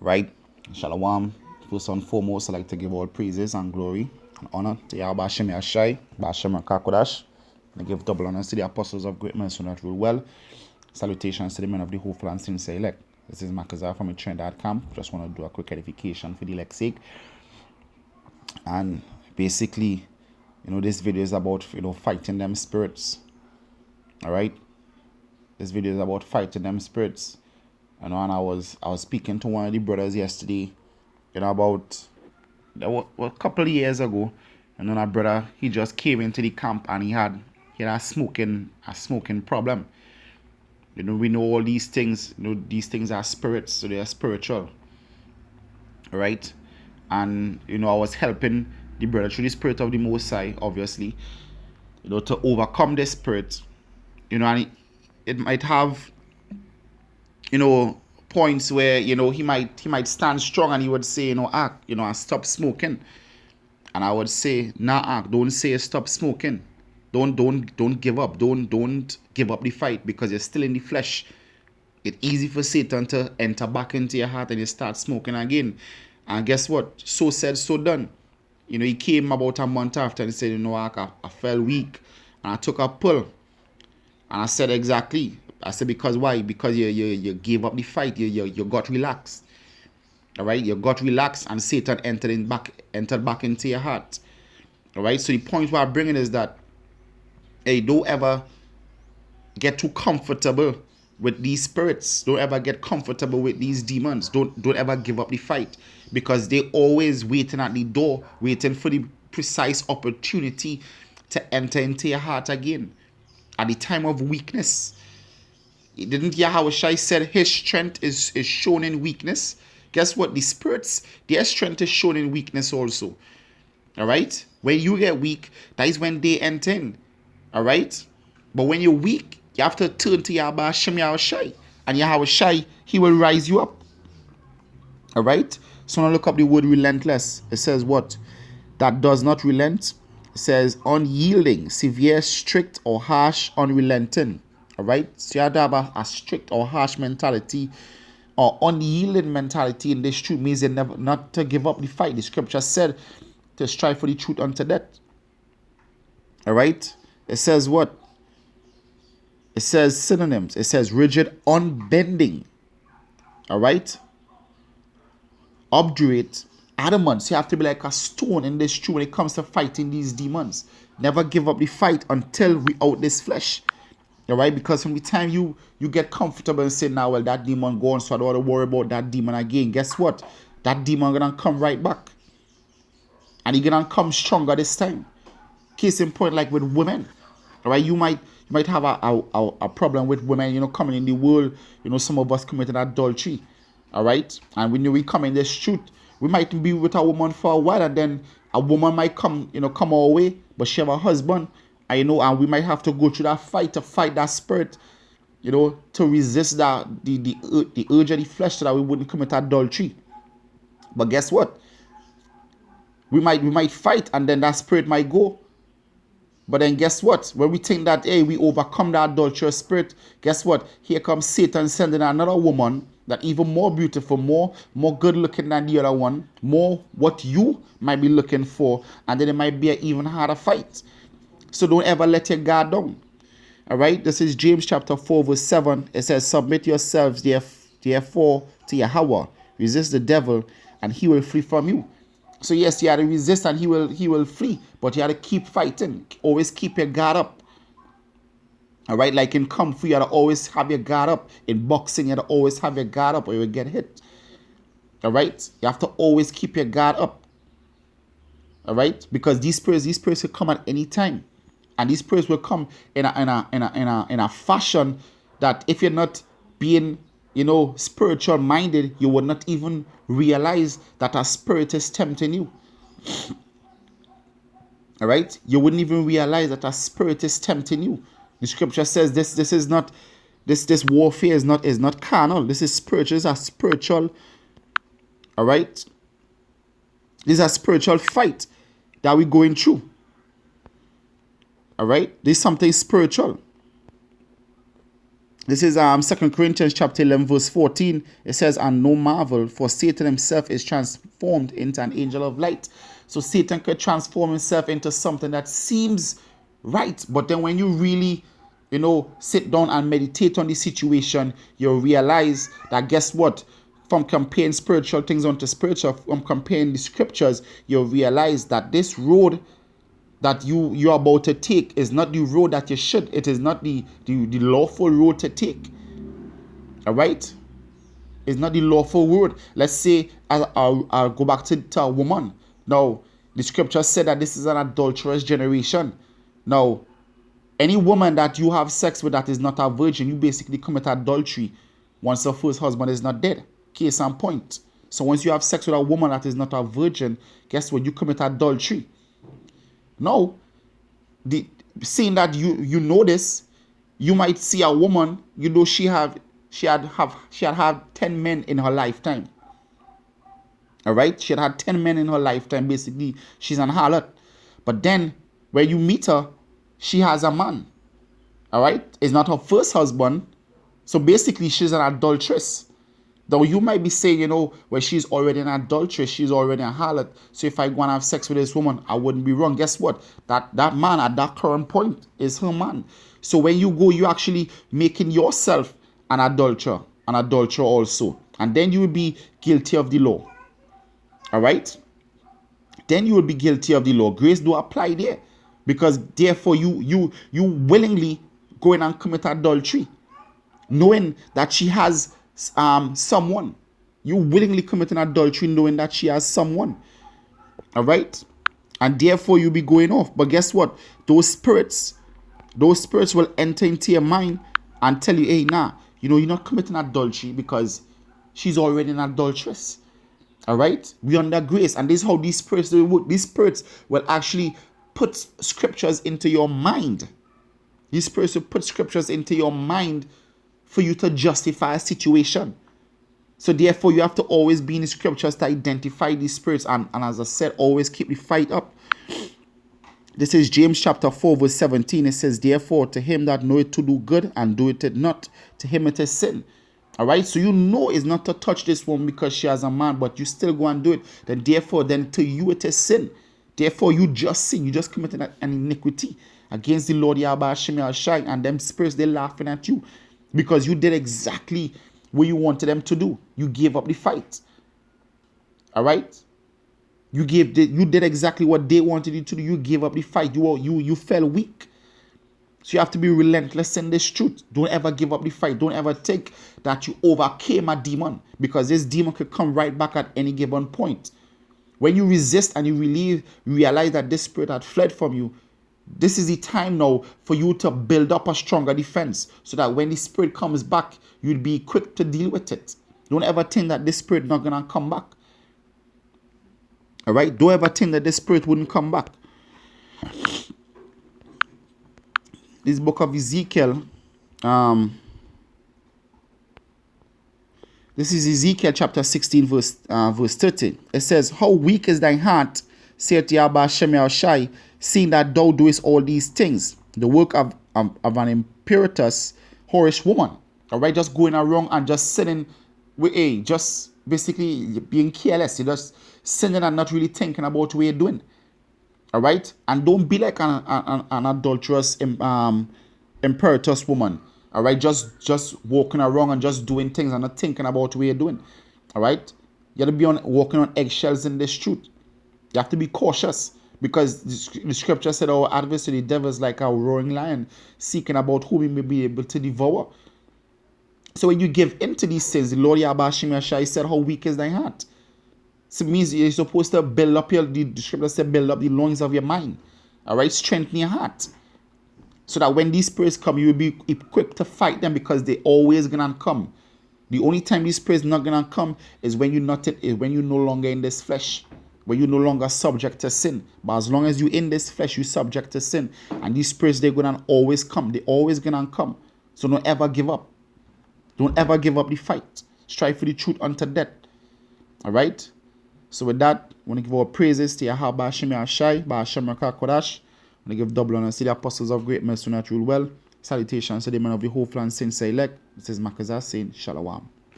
Right? Shalom. First and foremost, I'd like to give all praises and glory and honor to Yahweh Hashem Yashai, Bashem Kakodash. I give double honors to the apostles of great men who not rule well. Salutations to the men of the hopeful and sincere elect. This is Makazar from the Trinidad camp. Just want to do a quick edification for the elect's sake. And basically, this video is about, fighting them spirits. All right? This video is about fighting them spirits. And I was speaking to one of the brothers yesterday, about a couple of years ago. And then our brother, he just came into the camp and he had a smoking problem. We know all these things. These things are spirits, so they are spiritual. Right? And I was helping the brother through the spirit of the Most High, obviously, to overcome this spirit. And it might have points where he might stand strong and he would say I stop smoking, and I would say nah, don't say stop smoking, don't give up, don't give up the fight, because you're still in the flesh. It's easy for Satan to enter back into your heart and you start smoking again. And guess what? So said, so done. He came about a month after and said, I felt weak and I took a pull. And I said, exactly. I said, because why? Because you gave up the fight. You got relaxed. All right? You got relaxed and Satan entered back into your heart. All right? So the point where I'm bringing is that, hey, don't ever get too comfortable with these spirits. Don't ever get comfortable with these demons. Don't ever give up the fight, because they always waiting at the door, waiting for the precise opportunity to enter into your heart again at the time of weakness. Didn't Yahushua said his strength is shown in weakness? Guess what? The spirits, their strength is shown in weakness also. All right? When you get weak, that is when they enter in. All right? But when you're weak, you have to turn to Yahweh Hashem Yahushua, and Yahushua, he will rise you up. All right? So now look up the word relentless. It says what? That does not relent. It says unyielding, severe, strict, or harsh, unrelenting. All right? So you have to have a strict or harsh mentality or unyielding mentality in this truth. Means never not to give up the fight. The scripture said to strive for the truth unto death. All right? It says what? It says synonyms. It says rigid, unbending. All right? Obdurate, adamant. So you have to be like a stone in this truth when it comes to fighting these demons. Never give up the fight until we out this flesh. All right? Because from the time you get comfortable and say, now, well, that demon gone, so I don't want to worry about that demon again. Guess what? That demon gonna come right back. And he gonna come stronger this time. Case in point, like with women. All right? You might have a problem with women, coming in the world. Some of us committed adultery. All right? And when we come in this truth, we might be with a woman for a while, and then a woman might come our way, but she have a husband. And we might have to go through that fight to fight that spirit, to resist that the urge of the flesh, so that we wouldn't commit adultery. But guess what? We might fight, and then that spirit might go. But then guess what? When we think that, hey, we overcome that adulterous spirit, guess what? Here comes Satan sending another woman that even more beautiful, more good looking than the other one, more what you might be looking for, and then it might be an even harder fight. So don't ever let your guard down. All right? This is James chapter 4 verse 7. It says, submit yourselves therefore to Yahweh. Resist the devil and he will flee from you. So yes, you have to resist and he will flee, but you have to keep fighting. Always keep your guard up. All right, like in Kung Fu, you have to always have your guard up. In boxing, you have to always have your guard up or you will get hit. All right, you have to always keep your guard up. All right, because these spirits will come at any time, and these spirits will come in a fashion that if you're not being spiritual minded, you would not even realize that a spirit is tempting you. All right, you wouldn't even realize that a spirit is tempting you. The scripture says this is not this warfare is not carnal. This is spiritual. This is a spiritual. All right, this is a spiritual fight that we're going through. All right, this is something spiritual. This is 2 Corinthians chapter 11 verse 14. It says, and no marvel, for Satan himself is transformed into an angel of light. So Satan could transform himself into something that seems right, but then when you really, sit down and meditate on the situation, you'll realize that, guess what? From comparing spiritual things onto spiritual, from comparing the scriptures, you'll realize that this road that you're about to take is not the road that you should. It is not the lawful road to take. All right? It's not the lawful road. Let's say I'll go back to a woman. Now, the scripture said that this is an adulterous generation. Now, any woman that you have sex with that is not a virgin, you basically commit adultery once the first husband is not dead. Case and point. So once you have sex with a woman that is not a virgin, guess what? You commit adultery. No, seeing that you know this, you might see a woman, she had 10 men in her lifetime. All right, she had 10 men in her lifetime. Basically, she's an harlot. But then when you meet her, she has a man. All right, it's not her first husband. So basically, she's an adulteress. Though you might be saying, well, she's already an adulteress, she's already a harlot. So if I go and have sex with this woman, I wouldn't be wrong. Guess what? That man at that current point is her man. So when you go, you're actually making yourself an adulterer also. And then you will be guilty of the law. All right? Then you will be guilty of the law. Grace do apply there. Because therefore you willingly go in and commit adultery, knowing that she has someone. You willingly commit an adultery knowing that she has someone. All right? And therefore you'll be going off. But guess what? Those spirits will enter into your mind and tell you, hey, you're not committing adultery because she's already an adulteress. All right? We under grace. And this is how these spirits work. These spirits will actually put scriptures into your mind. These spirits will put scriptures into your mind for you to justify a situation. So therefore, you have to always be in the scriptures to identify these spirits. And as I said, always keep the fight up. This is James chapter 4 verse 17. It says, therefore, to him that knoweth to do good and doeth it not, to him it is sin. All right, so it's not to touch this woman because she has a man, but you still go and do it. Then to you it is sin. Therefore, you just sin. You just committed an iniquity against the Lord Yahweh Hashem Yahushai, and them spirits, they're laughing at you because you did exactly what you wanted them to do. You gave up the fight. All right, you did exactly what they wanted you to do. You gave up the fight. You fell weak. So you have to be relentless in this truth. Don't ever give up the fight. Don't ever think that you overcame a demon, because this demon could come right back at any given point. When you resist and you realize that this spirit had fled from you, this is the time now for you to build up a stronger defense, so that when the spirit comes back, you'll be quick to deal with it. Don't ever think that this spirit not going to come back. All right? Don't ever think that this spirit wouldn't come back. This book of Ezekiel, this is Ezekiel chapter 16 verse 30. It says, how weak is thine heart, saith Yahweh Hashem Yahushai, seeing that thou doest all these things, the work of an impetuous, whorish woman. All right, just going around and just sinning with just basically being careless. You're just sinning and not really thinking about what you're doing. All right, and don't be like an adulterous, impetuous woman. All right, just walking around and just doing things and not thinking about what you're doing. All right, you have to be walking on eggshells in this truth. You have to be cautious, because the scripture said our adversary, the devil, is like a roaring lion, seeking about whom he may be able to devour. So when you give in to these sins, the Lord Yahweh Hashem Yahushai said, how weak is thy heart? So it means you're supposed to build up the scripture said, build up the loins of your mind. All right, strengthen your heart, so that when these spirits come, you will be equipped to fight them, because they're always gonna come. The only time these spirits not gonna come is when you're no longer in this flesh, when you're no longer subject to sin. But as long as you're in this flesh, you're subject to sin, and these spirits, they're gonna always come. They're always gonna come. So don't ever give up. Don't ever give up the fight. Strive for the truth unto death. All right. So with that, I want to give our praises to Yahweh Hashem Yahushai, Ba'ashem Rakah Kodash. I want to give double honor to the apostles of great mercy that rule well. Salutations to the man of the whole and since elect. This is Makazah saying Shalom.